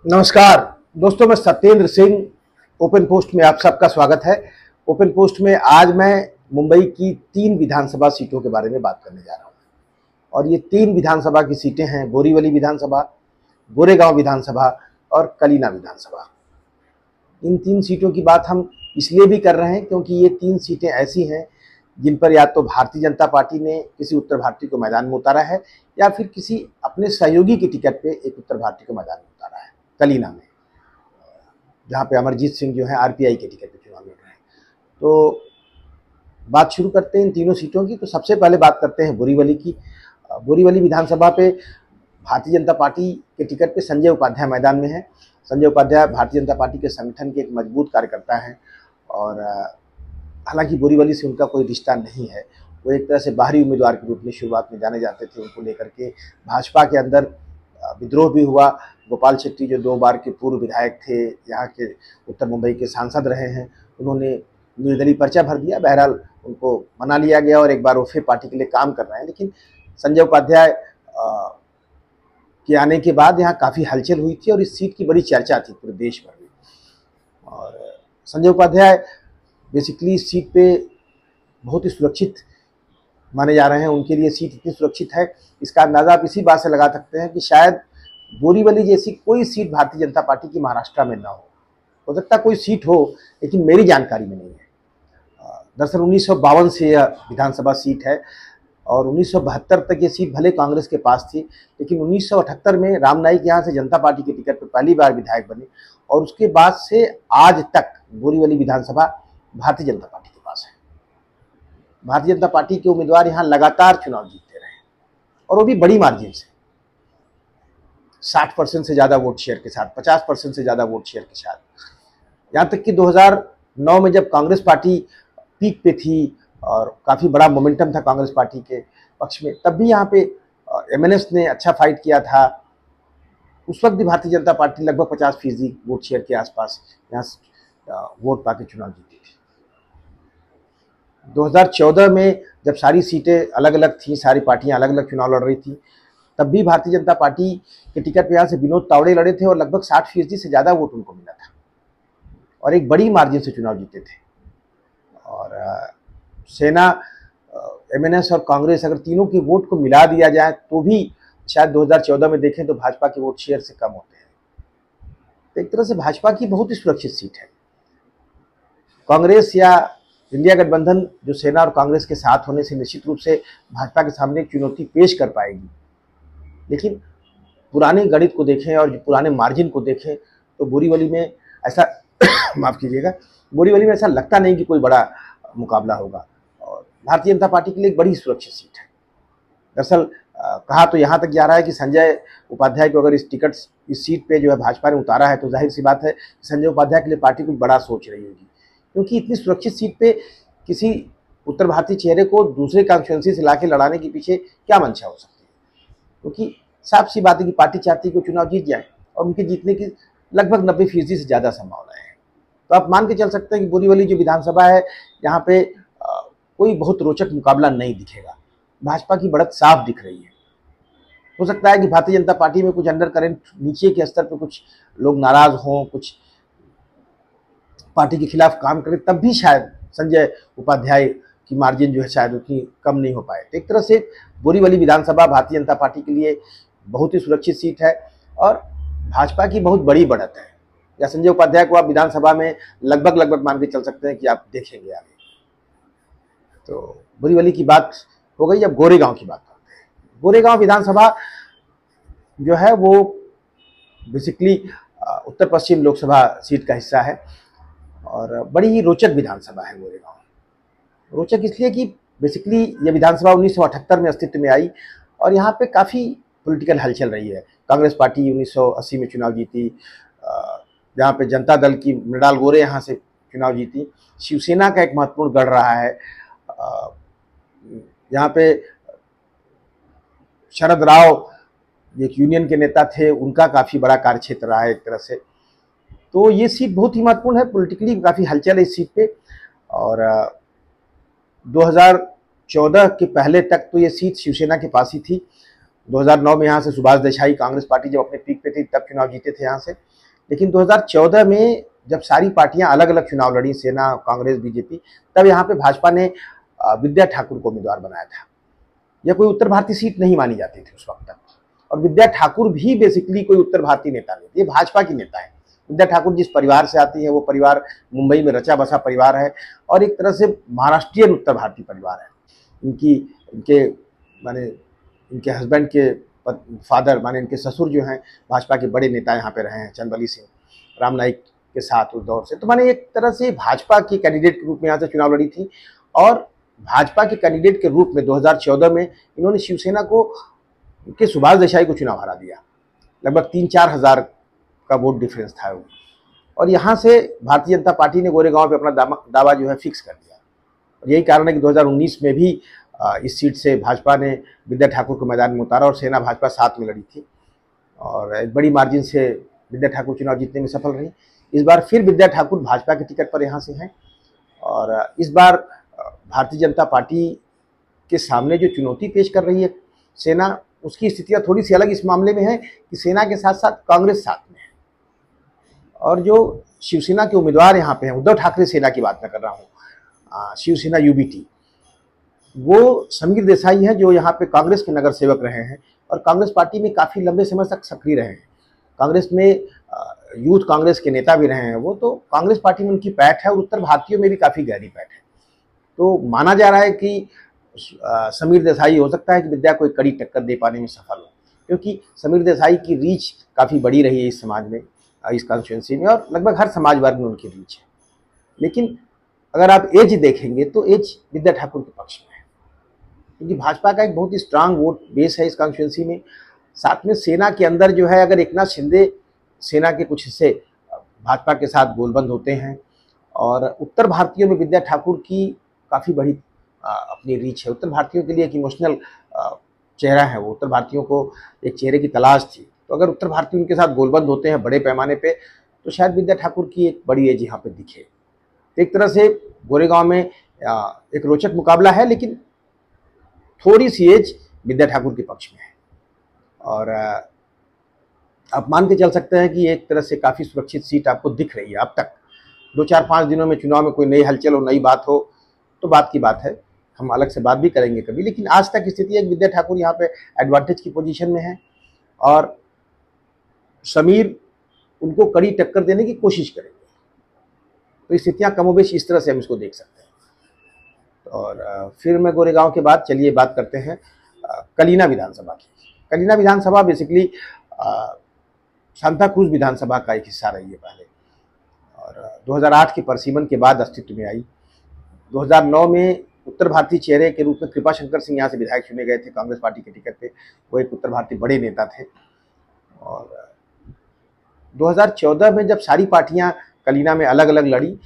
नमस्कार दोस्तों, मैं सत्येंद्र सिंह। ओपन पोस्ट में आप सबका स्वागत है। ओपन पोस्ट में आज मैं मुंबई की 3 विधानसभा सीटों के बारे में बात करने जा रहा हूँ। और ये 3 विधानसभा की सीटें हैं बोरीवली विधानसभा, गोरेगांव विधानसभा और कलीना विधानसभा। इन 3 सीटों की बात हम इसलिए भी कर रहे हैं क्योंकि ये 3 सीटें ऐसी हैं जिन पर या तो भारतीय जनता पार्टी ने किसी उत्तर भारतीय को मैदान में उतारा है या फिर किसी अपने सहयोगी के टिकट पे एक उत्तर भारतीय को मैदान में उतारा है। कलीना में, जहाँ पे अमरजीत सिंह जो है आरपीआई के टिकट पे चुनाव लड़ रहे हैं। तो बात शुरू करते हैं इन तीनों सीटों की। तो सबसे पहले बात करते हैं बोरीवली की। बोरीवली विधानसभा पे भारतीय जनता पार्टी के टिकट पे संजय उपाध्याय मैदान में है। संजय उपाध्याय भारतीय जनता पार्टी के संगठन के एक मजबूत कार्यकर्ता हैं और हालांकि बोरीवली से उनका कोई रिश्ता नहीं है। वो एक तरह से बाहरी उम्मीदवार के रूप में शुरुआत में जाने जाते थे। उनको लेकर के भाजपा के अंदर विद्रोह भी हुआ। गोपाल शेट्टी जो 2 बार के पूर्व विधायक थे, यहाँ के उत्तर मुंबई के सांसद रहे हैं, उन्होंने निर्दलीय पर्चा भर दिया। बहरहाल उनको मना लिया गया और एक बार वो फिर पार्टी के लिए काम कर रहे हैं। लेकिन संजय उपाध्याय के आने के बाद यहाँ काफ़ी हलचल हुई थी और इस सीट की बड़ी चर्चा थी पूरे देश भर में। और संजय उपाध्याय बेसिकली इस सीट पे बहुत ही सुरक्षित माने जा रहे हैं। उनके लिए सीट इतनी सुरक्षित है, इसका अंदाज़ा आप इसी बात से लगा सकते हैं कि शायद बोरीवली जैसी कोई सीट भारतीय जनता पार्टी की महाराष्ट्र में ना हो सकता कोई सीट हो, लेकिन मेरी जानकारी में नहीं है। दरअसल 1952 से यह विधानसभा सीट है और 1972 तक ये सीट भले कांग्रेस के पास थी, लेकिन 1978 में राम नाईक यहाँ से जनता पार्टी के टिकट पर पहली बार विधायक बने और उसके बाद से आज तक बोरीवली विधानसभा भारतीय जनता पार्टी के पास है। भारतीय जनता पार्टी के उम्मीदवार यहाँ लगातार चुनाव जीतते रहे और वो भी बड़ी मार्जिन से, 60% से ज़्यादा वोट शेयर के साथ, 50% से ज़्यादा वोट शेयर के साथ। यहाँ तक कि 2009 में जब कांग्रेस पार्टी पीक पे थी और काफ़ी बड़ा मोमेंटम था कांग्रेस पार्टी के पक्ष में, तब भी यहाँ पे एमएनएस ने अच्छा फाइट किया था। उस वक्त भी भारतीय जनता पार्टी लगभग 50% वोट शेयर के आसपास यहाँ वोट पाके चुनाव जीती थी। 2014 में जब सारी सीटें अलग अलग थी, सारी पार्टियां अलग अलग चुनाव लड़ रही थी, तब भी भारतीय जनता पार्टी के टिकट पे यहाँ से विनोद तावड़े लड़े थे और लगभग 60% से ज़्यादा वोट उनको मिला था और एक बड़ी मार्जिन से चुनाव जीते थे। और सेना, एमएनएस और कांग्रेस, अगर तीनों के वोट को मिला दिया जाए तो भी शायद 2014 में देखें तो भाजपा के वोट शेयर से कम होते हैं। तो एक तरह से भाजपा की बहुत ही सुरक्षित सीट है। कांग्रेस या इंडिया गठबंधन जो सेना और कांग्रेस के साथ होने से निश्चित रूप से भाजपा के सामने एक चुनौती पेश कर पाएगी, लेकिन पुराने गणित को देखें और पुराने मार्जिन को देखें तो बोरीवली में ऐसा माफ़ कीजिएगा, बोरीवली में ऐसा लगता नहीं कि कोई बड़ा मुकाबला होगा और भारतीय जनता पार्टी के लिए एक बड़ी सुरक्षित सीट है। दरअसल कहा तो यहाँ तक जा रहा है कि संजय उपाध्याय को अगर इस सीट पे जो है भाजपा ने उतारा है तो जाहिर सी बात है कि संजय उपाध्याय के लिए पार्टी कुछ बड़ा सोच रही होगी, क्योंकि इतनी सुरक्षित सीट पे किसी उत्तर भारतीय चेहरे को दूसरे कॉन्स्टिट्यूंसी से लाके लड़ाने के पीछे क्या मंशा हो सकती है। क्योंकि साफ सी बात है कि पार्टी चाहती है कि चुनाव जीत जाए और उनके जीतने की लगभग 90% से ज़्यादा संभावनाएं हैं। तो आप मान के चल सकते हैं कि बोरीवली जो विधानसभा है, यहाँ पे कोई बहुत रोचक मुकाबला नहीं दिखेगा। भाजपा की बढ़त साफ दिख रही है। हो सकता है कि भारतीय जनता पार्टी में कुछ अंडर करेंट, नीचे के स्तर पर कुछ लोग नाराज हों, कुछ पार्टी के खिलाफ काम करें, तब भी शायद संजय उपाध्याय की मार्जिन जो है शायद उतनी कम नहीं हो पाए। एक तरह से बोरीवली विधानसभा भारतीय जनता पार्टी के लिए बहुत ही सुरक्षित सीट है और भाजपा की बहुत बड़ी बढ़त है। या संजय उपाध्याय को आप विधानसभा में लगभग मान के चल सकते हैं कि आप देखेंगे आगे। तो बोरीवली की बात हो गई, अब गोरेगांव की बात करते हैं। गोरेगांव विधानसभा जो है वो बेसिकली उत्तर पश्चिम लोकसभा सीट का हिस्सा है और बड़ी ही रोचक विधानसभा है गोरेगांव। रोचक इसलिए कि बेसिकली ये विधानसभा 1978 में अस्तित्व में आई और यहाँ पे काफ़ी पॉलिटिकल हलचल रही है। कांग्रेस पार्टी 1980 में चुनाव जीती, जहाँ पे जनता दल की मृणाल गोरे यहाँ से चुनाव जीती। शिवसेना का एक महत्वपूर्ण गढ़ रहा है। यहाँ पे शरद राव एक यूनियन के नेता थे, उनका काफ़ी बड़ा कार्यक्षेत्र रहा है एक तरह से। तो ये सीट बहुत ही महत्वपूर्ण है, पॉलिटिकली काफ़ी हलचल है इस सीट पे। और 2014 के पहले तक तो ये सीट शिवसेना के पास ही थी 2009 में यहाँ से सुभाष देसाई कांग्रेस पार्टी जब अपने पीक पे थी तब चुनाव जीते थे यहाँ से। लेकिन 2014 में जब सारी पार्टियां अलग अलग चुनाव लड़ी, सेना, कांग्रेस, बीजेपी, तब यहाँ पे भाजपा ने विद्या ठाकुर को उम्मीदवार बनाया था। यह कोई उत्तर भारतीय सीट नहीं मानी जाती थी उस वक्त तक, और विद्या ठाकुर भी बेसिकली कोई उत्तर भारतीय नेता नहीं थी, ये भाजपा की नेता है। विद्या ठाकुर जिस परिवार से आती है वो परिवार मुंबई में रचा बसा परिवार है और एक तरह से महाराष्ट्रियन उत्तर भारतीय परिवार है। इनके हस्बैंड के फादर माने इनके ससुर जो हैं भाजपा के बड़े नेता यहाँ पे रहे हैं, चंदबली सिंह, राम नाईक के साथ उस दौर से। तो माने एक तरह से भाजपा के कैंडिडेट के रूप में यहाँ से चुनाव लड़ी थी, और भाजपा के कैंडिडेट के रूप में 2014 में इन्होंने शिवसेना को के सुभाष देसाई को चुनाव हरा दिया। लगभग 3-4 हज़ार का वोट डिफरेंस था वो, और यहाँ से भारतीय जनता पार्टी ने गोरेगांव पे अपना दावा जो है फिक्स कर दिया। और यही कारण है कि 2019 में भी इस सीट से भाजपा ने विद्या ठाकुर को मैदान में उतारा और सेना भाजपा साथ में लड़ी थी, और एक बड़ी मार्जिन से विद्या ठाकुर चुनाव जीतने में सफल रही। इस बार फिर विद्या ठाकुर भाजपा के टिकट पर यहाँ से हैं, और इस बार भारतीय जनता पार्टी के सामने जो चुनौती पेश कर रही है सेना, उसकी स्थितियाँ थोड़ी सी अलग इस मामले में है कि सेना के साथ साथ कांग्रेस साथ में है, और जो शिवसेना के उम्मीदवार यहाँ पे हैं, उद्धव ठाकरे सेना की बात मैं कर रहा हूँ, शिवसेना यूबीटी, वो समीर देसाई हैं जो यहाँ पे कांग्रेस के नगर सेवक रहे हैं और कांग्रेस पार्टी में काफ़ी लंबे समय तक सक्रिय रहे हैं। कांग्रेस में यूथ कांग्रेस के नेता भी रहे हैं वो, तो कांग्रेस पार्टी में उनकी पैठ है और उत्तर भारतीयों में भी काफ़ी गहरी पैठ है। तो माना जा रहा है कि समीर देसाई हो सकता है कि विद्या को एक कड़ी टक्कर दे पाने में सफल हो, क्योंकि समीर देसाई की रीच काफ़ी बड़ी रही है इस समाज में, इस कॉन्स्टिट्यूंसी में, और लगभग हर समाज वर्ग में उनकी रीच है। लेकिन अगर आप एज देखेंगे तो एज विद्या ठाकुर के पक्ष में है, क्योंकि भाजपा का एक बहुत ही स्ट्रांग वोट बेस है इस कॉन्स्टिट्यूंसी में। साथ में सेना के अंदर जो है, अगर एकनाथ शिंदे सेना के कुछ हिस्से भाजपा के साथ गोलबंद होते हैं, और उत्तर भारतीयों में विद्या ठाकुर की काफ़ी बड़ी अपनी रीच है। उत्तर भारतीयों के लिए एक इमोशनल चेहरा है वो, उत्तर भारतीयों को एक चेहरे की तलाश थी। तो अगर उत्तर भारतीय उनके साथ गोलबंद होते हैं बड़े पैमाने पे, तो शायद विद्या ठाकुर की एक बड़ी एज यहाँ पे दिखे। एक तरह से गोरेगांव में एक रोचक मुकाबला है, लेकिन थोड़ी सी एज विद्या ठाकुर के पक्ष में है, और आप मान के चल सकते हैं कि एक तरह से काफ़ी सुरक्षित सीट आपको दिख रही है अब तक। 2-4-5 दिनों में चुनाव में कोई नई हलचल हो, नई बात हो तो बात की बात है, हम अलग से बात भी करेंगे कभी। लेकिन आज तक स्थिति है कि विद्या ठाकुर यहाँ पे एडवांटेज की पोजीशन में है, और समीर उनको कड़ी टक्कर देने की कोशिश करेंगे। तो स्थितियाँ कमोबेश इस तरह से हम इसको देख सकते हैं। और फिर मैं गोरेगांव के बाद चलिए बात करते हैं कलीना विधानसभा की। कलीना विधानसभा बेसिकली सांता क्रूज विधानसभा का एक हिस्सा रही है पहले, और 2008 के परसीमन के बाद अस्तित्व में आई। 2009 में उत्तर भारतीय चेहरे के रूप में कृपा शंकर सिंह यहाँ से विधायक चुने गए थे कांग्रेस पार्टी के टिकट पे, वो एक उत्तर भारतीय बड़े नेता थे। और 2014 में जब सारी पार्टियां कलीना में अलग अलग लड़ी,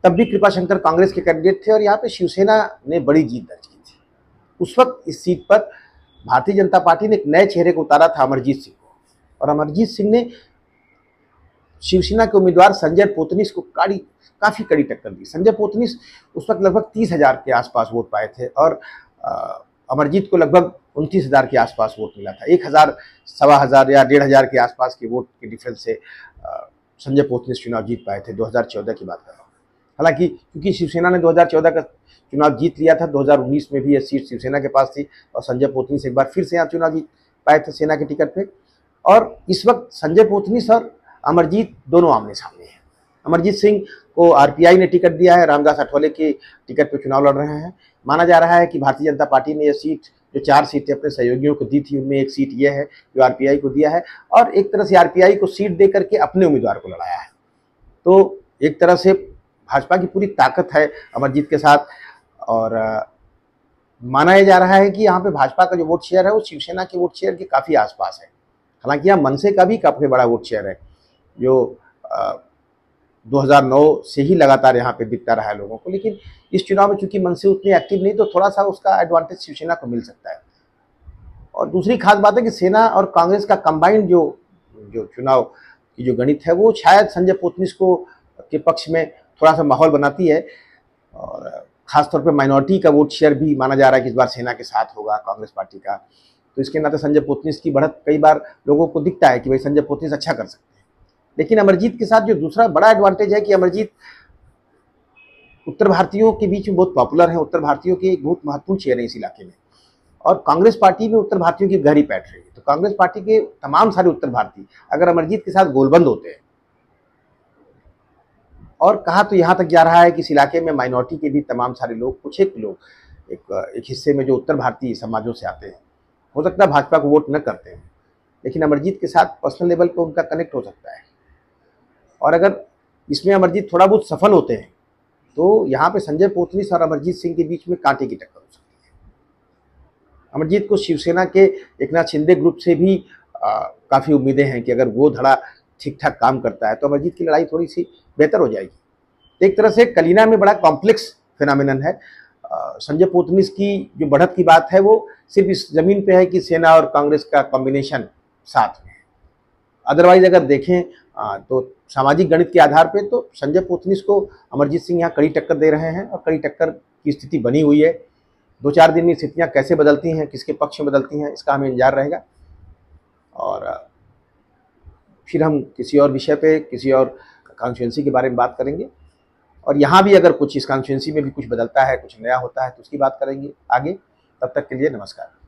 तब भी कृपा शंकर कांग्रेस के कैंडिडेट थे और यहाँ पे शिवसेना ने बड़ी जीत दर्ज की थी। उस वक्त इस सीट पर भारतीय जनता पार्टी ने एक नए चेहरे को उतारा था, अमरजीत सिंह को, और अमरजीत सिंह ने शिवसेना के उम्मीदवार संजय पोतनीस को काफ़ी कड़ी टक्कर दी। संजय पोतनीस उस वक्त लगभग 30,000 के आसपास वोट पाए थे, और अमरजीत को लगभग 29,000 के आसपास वोट मिला था। 1,000, 1,000 या 1,500 के आसपास के वोट के डिफरेंस से संजय पोतनीस चुनाव जीत पाए थे। 2014 की बात कर रहा हूँ। हालांकि क्योंकि शिवसेना ने 2014 का चुनाव जीत लिया था, 2019 में भी यह सीट शिवसेना के पास थी, और संजय पोतनीस एक बार फिर से यहाँ चुनाव जीत पाए थे सेना के टिकट पे। और इस वक्त संजय पोतनीस और अमरजीत दोनों आमने सामने हैं। अमरजीत सिंह को आरपीआई ने टिकट दिया है, रामदास अठवले के टिकट पर चुनाव लड़ रहे हैं। माना जा रहा है कि भारतीय जनता पार्टी ने यह सीट, जो 4 सीटें अपने सहयोगियों को दी थी, उनमें एक सीट यह है जो आरपीआई को दिया है, और एक तरह से आरपीआई को सीट दे करके अपने उम्मीदवार को लड़ाया है। तो एक तरह से भाजपा की पूरी ताकत है अमरजीत के साथ, और माना जा रहा है कि यहाँ पे भाजपा का जो वोट शेयर है वो शिवसेना के वोट शेयर के काफ़ी आसपास है। हालांकि यहाँ मनसे का भी काफ़ी बड़ा वोट शेयर है, जो 2009 से ही लगातार यहाँ पे दिखता रहा है लोगों को। लेकिन इस चुनाव में चूंकि मनसे उतनी एक्टिव नहीं, तो थोड़ा सा उसका एडवांटेज शिवसेना को मिल सकता है। और दूसरी खास बात है कि सेना और कांग्रेस का कंबाइंड जो चुनाव की जो गणित है, वो शायद संजय पोतनीस को के पक्ष में थोड़ा सा माहौल बनाती है, और खासतौर पर माइनॉरिटी का वोट शेयर भी माना जा रहा है कि इस बार सेना के साथ होगा कांग्रेस पार्टी का। तो इसके नाते संजय पोतनीस की बढ़त कई बार लोगों को दिखता है कि भाई संजय पोतनीस अच्छा कर सकते हैं। लेकिन अमरजीत के साथ जो दूसरा बड़ा एडवांटेज है कि अमरजीत उत्तर भारतीयों के बीच में बहुत पॉपुलर है, उत्तर भारतीयों की एक बहुत महत्वपूर्ण चेयर है इस इलाके में, और कांग्रेस पार्टी में उत्तर भारतीयों की गहरी पैठ रही है। तो कांग्रेस पार्टी के तमाम सारे उत्तर भारतीय अगर अमरजीत के साथ गोलबंद होते हैं, और कहा तो यहाँ तक जा रहा है कि इस इलाके में माइनॉरिटी के भी तमाम सारे लोग, कुछ एक लोग एक हिस्से में जो उत्तर भारतीय समाजों से आते हैं, हो सकता है भाजपा को वोट न करते हैं, लेकिन अमरजीत के साथ पर्सनल लेवल पर उनका कनेक्ट हो सकता है। और अगर इसमें अमरजीत थोड़ा बहुत सफल होते हैं तो यहाँ पे संजय पोतनीस और अमरजीत सिंह के बीच में कांटे की टक्कर हो सकती है। अमरजीत को शिवसेना के एकनाथ शिंदे ग्रुप से भी काफ़ी उम्मीदें हैं कि अगर वो धड़ा ठीक ठाक काम करता है तो अमरजीत की लड़ाई थोड़ी सी बेहतर हो जाएगी। एक तरह से कलीना में बड़ा कॉम्प्लेक्स फिनोमिनन है। संजय पोतनीस की जो बढ़त की बात है वो सिर्फ इस जमीन पे है कि सेना और कांग्रेस का कॉम्बिनेशन साथ में है। अदरवाइज अगर देखें तो सामाजिक गणित के आधार पे तो संजय पोतनीस को अमरजीत सिंह यहाँ कड़ी टक्कर दे रहे हैं, और कड़ी टक्कर की स्थिति बनी हुई है। 2-4 दिन में स्थितियाँ कैसे बदलती हैं, किसके पक्ष में बदलती हैं, इसका हमें इंतजार रहेगा। और फिर हम किसी और विषय पे, किसी और कॉन्स्टिट्यूएंसी के बारे में बात करेंगे, और यहाँ भी अगर कुछ इस कॉन्स्टिट्यूएंसी में भी कुछ बदलता है, कुछ नया होता है तो उसकी बात करेंगे आगे। तब तक के लिए नमस्कार।